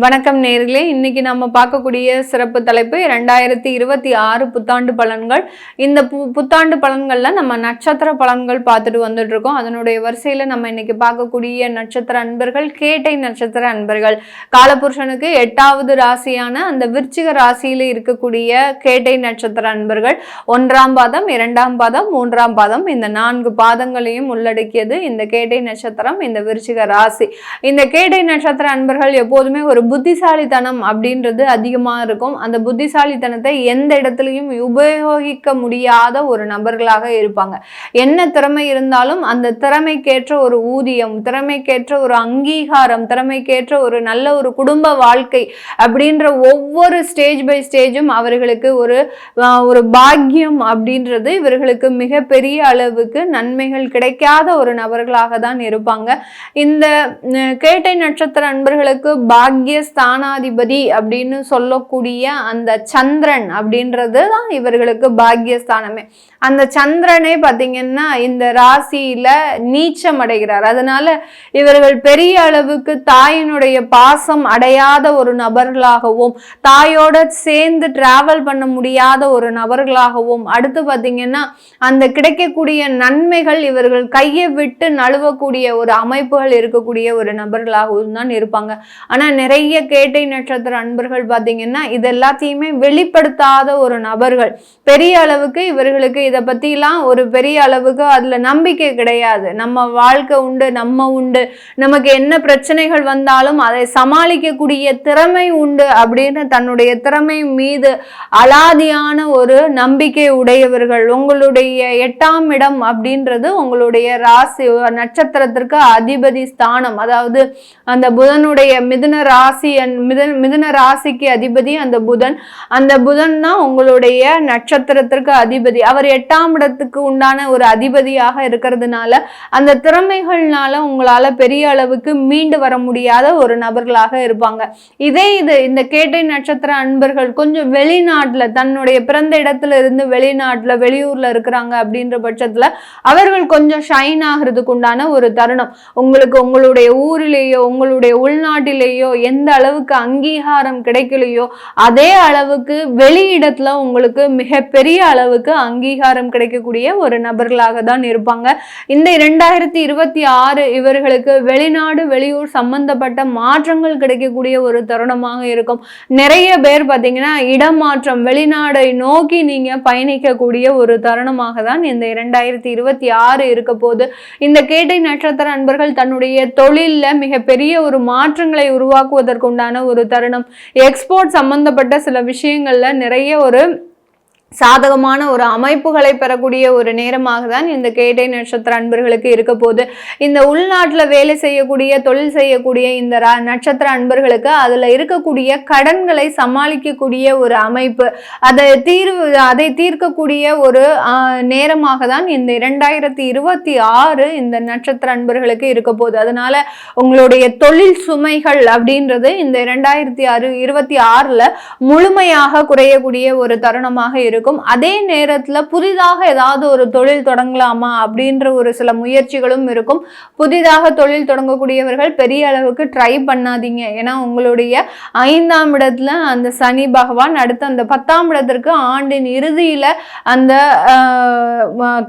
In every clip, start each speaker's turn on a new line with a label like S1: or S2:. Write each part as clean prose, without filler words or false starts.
S1: வணக்கம் நேர்களே, இன்னைக்கு நம்ம பார்க்கக்கூடிய சிறப்பு தலைப்பு 2026 புத்தாண்டு பலன்கள். இந்த புத்தாண்டு பலன்கள்ல நம்ம நட்சத்திர பலன்கள் பார்த்துட்டு வந்துட்டு இருக்கோம். அதனுடைய வரிசையில நம்ம இன்னைக்கு பார்க்கக்கூடிய நட்சத்திர அன்பர்கள் கேட்டை நட்சத்திர அன்பர்கள். காலபுருஷனுக்கு 8வது ராசியான அந்த விருச்சிக ராசியில இருக்கக்கூடிய கேட்டை நட்சத்திர அன்பர்கள் 1ஆம் பாதம், 2ஆம் பாதம், 3ஆம் பாதம், இந்த 4 பாதங்களையும் உள்ளடக்கியது இந்த கேட்டை நட்சத்திரம், இந்த விருச்சிக ராசி. இந்த கேட்டை நட்சத்திர அன்பர்கள் எப்போதுமே ஒரு புத்திசாலித்தனம் அப்படின்றது அதிகமா இருக்கும். அந்த புத்திசாலித்தனத்தை எந்த இடத்துலையும் உபயோகிக்க முடியாத ஒரு நபர்களாக இருப்பாங்க. என்ன திறமை இருந்தாலும் அந்த திறமைக்கேற்ற ஒரு ஊதியம், திறமைக்கேற்ற ஒரு அங்கீகாரம், திறமைக்கேற்ற ஒரு நல்ல ஒரு குடும்ப வாழ்க்கை அப்படின்ற ஒவ்வொரு ஸ்டேஜ் பை ஸ்டேஜும் அவர்களுக்கு ஒரு பாக்கியம் அப்படின்றது இவர்களுக்கு மிகப்பெரிய அளவுக்கு நன்மைகள் கிடைக்காத ஒரு நபர்களாக தான் இருப்பாங்க. இந்த கேட்டை நட்சத்திர அன்பர்களுக்கு பாக்கிய ஸ்தானாதிபதி அப்படின்னு சொல்லக்கூடிய அந்த சந்திரன் அப்படின்றது தான் இவர்களுக்கு பாக்கியஸ்தானமே. அந்த சந்திரனே பார்த்தீங்கன்னா இந்த ராசியில நீச்சம் அடைகிறார். அதனால இவர்கள் பெரிய அளவுக்கு தாயினுடைய பாசம் அடையாத ஒரு நபர்களாகவும், தாயோட சேர்ந்து டிராவல் பண்ண முடியாத ஒரு நபர்களாகவும், அடுத்து பார்த்தீங்கன்னா அந்த கிடைக்கக்கூடிய நன்மைகள் இவர்கள் கையை விட்டு நழுவக்கூடிய ஒரு அமைப்புகள் இருக்கக்கூடிய ஒரு நபர்களாகவும் தான் இருப்பாங்க. ஆனா நிறைய கேட்டை நட்சத்திர அன்பர்கள் பார்த்தீங்கன்னா இது எல்லாத்தையுமே வெளிப்படுத்தாத ஒரு நபர்கள். பெரிய அளவுக்கு இவர்களுக்கு இதை பத்திலாம் ஒரு பெரிய அளவுக்கு அதுல நம்பிக்கை கிடையாது. நம்ம வாழ்க்கை உண்டு, நம்ம உண்டு, நமக்கு என்ன பிரச்சனைகள் வந்தாலும் அதை சமாளிக்கக்கூடிய திறமை உண்டு அப்படின்னு தன்னுடைய திறமை மீது அலாதியான ஒரு நம்பிக்கை உடையவர்கள். உங்களுடைய 8ஆம் இடம் அப்படின்றது உங்களுடைய ராசி நட்சத்திரத்திற்கு அதிபதி ஸ்தானம். அதாவது அந்த புதனுடைய மிதுன ராசிக்கு அதிபதி அந்த புதன். அந்த புதன் தான் உங்களுடைய நட்சத்திரத்திற்கு அதிபதி. அவர் 8ஆம் இடத்துக்கு உண்டான ஒரு அதிபதியாக இருக்கிறதுனால அந்த திறமைகள்னால உங்களால பெரிய அளவுக்கு மீண்டு வர முடியாத ஒரு நபர்களாக இருப்பாங்க. இந்த கேட்டை நட்சத்திர அன்பர்கள் கொஞ்சம் வெளிநாட்டுல, தன்னுடைய பிறந்த இடத்துல இருந்து வெளிநாட்டுல வெளியூர்ல இருக்கிறாங்க அப்படின்ற பட்சத்துல அவர்கள் கொஞ்சம் ஷைன் ஆகிறதுக்கு உண்டான ஒரு தருணம். உங்களுக்கு உங்களுடைய ஊரிலேயோ உங்களுடைய உள்நாட்டிலேயோ எந்த அளவுக்கு அங்கீகாரம் கிடைக்கலையோ அதே அளவுக்கு வெளியிடத்துல உங்களுக்கு மிகப்பெரிய அளவுக்கு அங்கீகாரம் கிடைக்கக்கூடிய ஒரு நபர்களாக தான் இருப்பாங்க. இந்த 2026 இவர்களுக்கு வெளிநாடு வெளியூர் சம்பந்தப்பட்ட மாற்றங்கள் கிடைக்கக்கூடிய ஒரு தருணமாக இருக்கும். நிறைய பேர் பார்த்தீங்கன்னா இடமாற்றம், வெளிநாடை நோக்கி நீங்க பயணிக்கக்கூடிய ஒரு தருணமாக தான் இந்த 2026 இருக்க போது. இந்த கேட்டை நட்சத்திர அன்பர்கள் தன்னுடைய தொழில்ல மிகப்பெரிய ஒரு மாற்றங்களை உருவாக்குவதற்கு உண்டான ஒரு தருணம். எக்ஸ்போர்ட் சம்பந்தப்பட்ட சில விஷயங்கள்ல நிறைய ஒரு சாதகமான ஒரு அமைப்புகளை பெறக்கூடிய ஒரு நேரமாக தான் இந்த கேட்டை நட்சத்திர அன்பர்களுக்கு இருக்க போது. இந்த உள்நாட்டுல வேலை செய்யக்கூடிய, தொழில் செய்யக்கூடிய இந்த நட்சத்திர அன்பர்களுக்கு அதுல இருக்கக்கூடிய கடன்களை சமாளிக்கக்கூடிய ஒரு அமைப்பு, அதை தீர்க்கக்கூடிய ஒரு நேரமாக தான் இந்த 2026 இந்த நட்சத்திர அன்பர்களுக்கு இருக்க போகுது. அதனால உங்களுடைய தொழில் சுமைகள் அப்படின்றது இந்த 2026 முழுமையாக குறையக்கூடிய ஒரு தருணமாக இருக்கும். அதே நேரத்துல புதிதாக ஏதாவது ஒரு தொழில் தொடங்கலாமா அப்படின்ற ஒரு சில முயற்சிகளும் இருக்கும். புதிதாக தொழில் தொடங்கக்கூடியவர்கள் பெரிய அளவுக்கு ட்ரை பண்ணாதீங்க. ஏன்னா உங்களுடைய 5ஆம் இடத்துல அந்த சனி பகவான், அடுத்து அந்த 10ஆம் இடத்திற்கு ஆண்டின் இறுதியில அந்த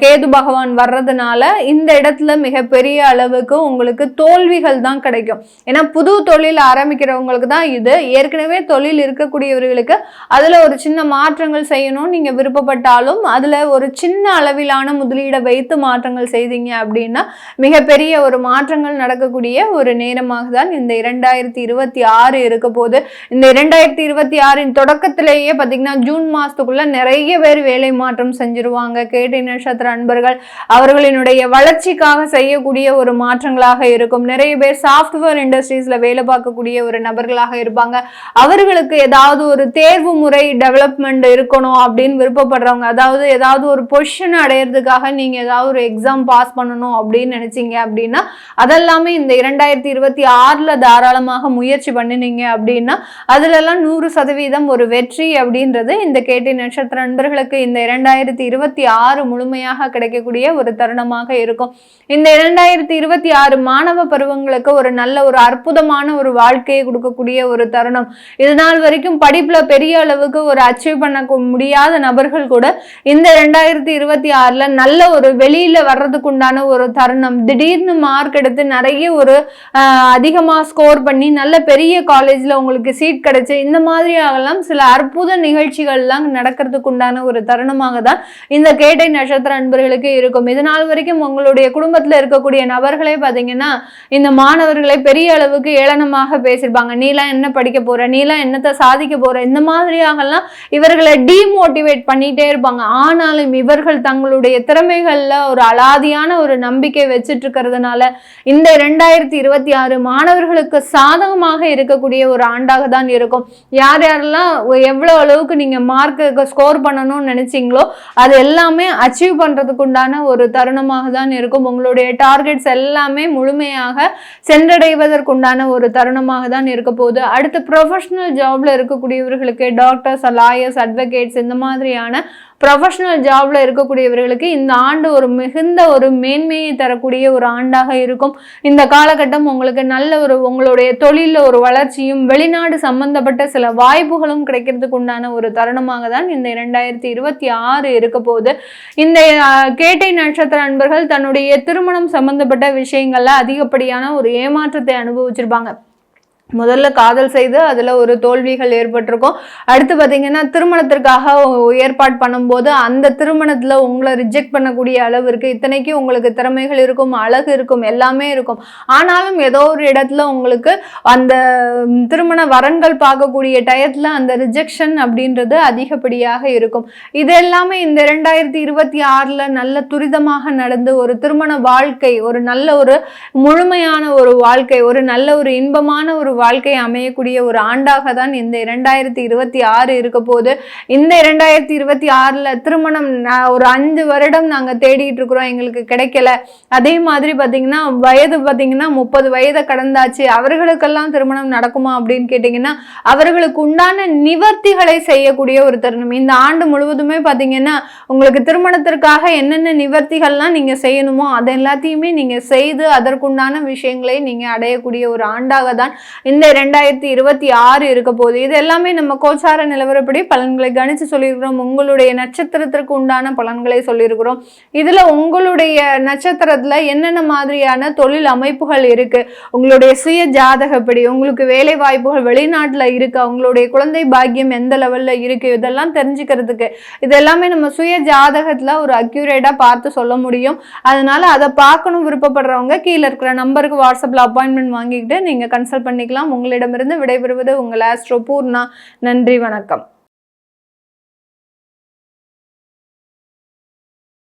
S1: கேது பகவான் வர்றதுனால இந்த இடத்துல மிகப்பெரிய அளவுக்கு உங்களுக்கு தோல்விகள் தான் கிடைக்கும். ஏன்னா புது தொழில் ஆரம்பிக்கிறவங்களுக்கு தான் இது. ஏற்கனவே தொழில் இருக்கக்கூடியவர்களுக்கு அதுல ஒரு சின்ன மாற்றங்கள் செய்யணும் நீங்க விருப்பப்பட்டாலும் அதுல ஒரு சின்ன அளவிலான முதலீடை வைத்து மாற்றங்கள் செய்தீங்க அப்படின்னா மிகப்பெரிய ஒரு மாற்றங்கள் நடக்கக்கூடிய ஒரு நேரமாக தான் இந்த 2026 இருக்க போது. இந்த 2026 தொடக்கத்திலேயே பார்த்தீங்கன்னா ஜூன் மாசத்துக்குள்ள நிறைய பேர் வேலை மாற்றம் செஞ்சிருவாங்க. கேட்டை நட்சத்திர அன்பர்கள் அவர்களினுடைய வளர்ச்சிக்காக செய்யக்கூடிய ஒரு மாற்றங்களாக இருக்கும். நிறைய பேர் சாஃப்ட்வேர் இண்டஸ்ட்ரீஸ்ல வேலை பார்க்கக்கூடிய ஒரு நபர்களாக இருப்பாங்க. அவர்களுக்கு ஏதாவது ஒரு தேர்வு முறை டெவலப்மெண்ட் இருக்கணும் அப்படி அப்படின்னு விருப்பப்படுறவங்க, அதாவது ஏதாவது ஒரு பொசிஷன் அடையிறதுக்காக நீங்க ஏதாவது ஒரு எக்ஸாம் பாஸ் பண்ணணும் அப்படின்னு நினைச்சீங்க அப்படின்னா அதெல்லாமே இந்த 2026ல தாராளமாக முயற்சி பண்ணினீங்க அப்படின்னா அதுலலாம் 100% ஒரு வெற்றி அப்படின்றது இந்த கேட்டை நட்சத்திர நண்பர்களுக்கு இந்த 2026 முழுமையாக கிடைக்கக்கூடிய ஒரு தருணமாக இருக்கும். இந்த 2026 மாணவ பருவங்களுக்கு ஒரு நல்ல ஒரு அற்புதமான ஒரு வாழ்க்கையை கொடுக்கக்கூடிய ஒரு தருணம். இது நாள் வரைக்கும் படிப்புல பெரிய அளவுக்கு ஒரு அச்சீவ் பண்ண முடியாத நபர்கள் கூட இந்த 2026ல நல்ல ஒரு வெளியில வர்றதுக்கு உண்டான ஒரு தருணம். திடீர்னு மார்க் எடுத்து நிறைய ஒரு அதிகமா ஸ்கோர் பண்ணி நல்ல பெரிய காலேஜ்ல உங்களுக்கு சீட் கிடைச்சு இந்த மாதிரி ஆகலாம் சில அற்புத நிகழ்ச்சிகள்லாம் நடக்கிறதுக்கு உண்டான ஒரு தருணமாக தான் இந்த கேட்டை நட்சத்திர அன்பர்களுக்கு இருக்கும். இது நாள் வரைக்கும் உங்களுடைய குடும்பத்துல இருக்கக்கூடிய நபர்களே பாத்தீங்கன்னா இந்த மாணவர்களை பெரிய அளவுக்கு ஏளனமாக பேசியிருப்பாங்க. நீலாம் என்ன படிக்க போற, நீலாம் என்னத்தை சாதிக்க போற, இந்த மாதிரியாகலாம் இவர்களை டிமோட்டிவேட் பண்ணிட்டே இருப்பாங்க. ஆனாலும் இவர்கள் தங்களுடைய திறமைகள்ல ஒரு அலாதியான ஒரு நம்பிக்கை வச்சுட்டு இருக்கிறதுனால இந்த 2026 மாணவர்களுக்கு சாதகமாக இருக்கக்கூடிய ஒரு ஆண்டாக தான் இருக்கும். யார் யாரெல்லாம் எவ்வளவு அளவுக்கு நீங்க மார்க் ஸ்கோர் பண்ணணும்னு நினைச்சீங்களோ அது எல்லாமே அச்சீவ் பண்றதுக்கு உண்டான ஒரு தருணமாக தான் இருக்கும். உங்களுடைய டார்கெட்ஸ் எல்லாமே முழுமையாக சென்றடைவதற்குண்டான ஒரு தருணமாக தான் இருக்க போகுது. அடுத்து ப்ரொஃபஷனல் ஜாப்ல இருக்கக்கூடியவர்களுக்கு டாக்டர்ஸ், லாயர்ஸ், அட்வொகேட்ஸ் இந்த மாதிரியான ப்ரொஃபஷனல் ஜாப்ல இருக்கக்கூடியவர்களுக்கு இந்த ஆண்டு ஒரு மிகுந்த ஒரு மேன்மையை தரக்கூடிய ஒரு ஆண்டாக இருக்கும். இந்த காலகட்டம் உங்களுக்கு நல்ல ஒரு உங்களுடைய தொழில ஒரு வளர்ச்சியும் வெளிநாடு சம்பந்தப்பட்ட சில வாய்ப்புகளும் கிடைக்கிறதுக்கு உண்டான ஒரு தருணமாக தான் இந்த 2026 இருக்க போகுது. இந்த கேட்டை நட்சத்திர அன்பர்கள் தன்னுடைய திருமணம் சம்பந்தப்பட்ட விஷயங்கள்ல அதிகப்படியான ஒரு ஏமாற்றத்தை அனுபவிச்சிருப்பாங்க. முதல்ல காதல் செய்து அதுல ஒரு தோல்விகள் ஏற்பட்டிருக்கும். அடுத்து பாத்தீங்கன்னா திருமணத்திற்காக ஏற்பாடு பண்ணும்போது அந்த திருமணத்துல உங்களை ரிஜெக்ட் பண்ணக்கூடிய அளவு இருக்கு. இத்தனைக்கு உங்களுக்கு திறமைகள் இருக்கும், அழகு இருக்கும், எல்லாமே இருக்கும். ஆனாலும் ஏதோ ஒரு இடத்துல உங்களுக்கு அந்த திருமண வரன்கள் பார்க்கக்கூடிய டயத்துல அந்த ரிஜெக்ஷன் அப்படின்றது அதிகப்படியாக இருக்கும். இது எல்லாமே இந்த 2026ல நல்ல துரிதமாக நடந்து ஒரு திருமண வாழ்க்கை, ஒரு நல்ல ஒரு முழுமையான ஒரு வாழ்க்கை, ஒரு நல்ல ஒரு இன்பமான ஒரு வாழ்க்கை அமையக்கூடிய ஒரு ஆண்டாக தான் இந்த 2026 இருக்க போது. இந்த 2026ல திருமணம் ஒரு 5 வருடம் நாங்க தேடிட்டு இருக்கிறோம், எங்களுக்கு கிடைக்கல. அதே மாதிரி பாத்தீங்கன்னா வயது பாத்தீங்கன்னா 30 வயதை கடந்தாச்சு, அவர்களுக்கெல்லாம் திருமணம் நடக்குமா அப்படின்னு கேட்டீங்கன்னா அவர்களுக்கு உண்டான நிவர்த்திகளை செய்யக்கூடிய ஒரு தருணம். இந்த ஆண்டு முழுவதுமே பாத்தீங்கன்னா உங்களுக்கு திருமணத்திற்காக என்னென்ன நிவர்த்திகள்லாம் நீங்க செய்யணுமோ அது எல்லாத்தையுமே நீங்க செய்து அதற்குண்டான விஷயங்களை நீங்க அடையக்கூடிய ஒரு ஆண்டாக தான் இந்த 2026 இருக்க போகுது. இது எல்லாமே நம்ம கோச்சார நிலவரப்படி பலன்களை கணிச்சு சொல்லியிருக்கிறோம். உங்களுடைய நட்சத்திரத்திற்கு உண்டான பலன்களை சொல்லியிருக்கிறோம். இதுல உங்களுடைய நட்சத்திரத்துல என்னென்ன மாதிரியான தொழில் அமைப்புகள் இருக்கு, உங்களுடைய சுய ஜாதகப்படி உங்களுக்கு வேலை வாய்ப்புகள் வெளிநாட்டுல இருக்கு, உங்களுடைய குழந்தை பாக்கியம் எந்த லெவல்ல இருக்கு, இதெல்லாம் தெரிஞ்சுக்கிறதுக்கு இது எல்லாமே நம்ம சுய ஜாதகத்துல ஒரு அக்யூரேட்டா பார்த்து சொல்ல முடியும். அதனால அதை பார்க்கணும் விருப்பப்படுறவங்க கீழே இருக்கிற நம்பருக்கு வாட்ஸ்அப்ல அப்பாயின்மெண்ட் வாங்கிக்கிட்டு நீங்க கன்சல்ட் பண்ணிக்கலாம். உங்களிடமிருந்து விடைபெறுவது உங்கள் ஆஸ்ட்ரோ பூர்ணா. நன்றி, வணக்கம்.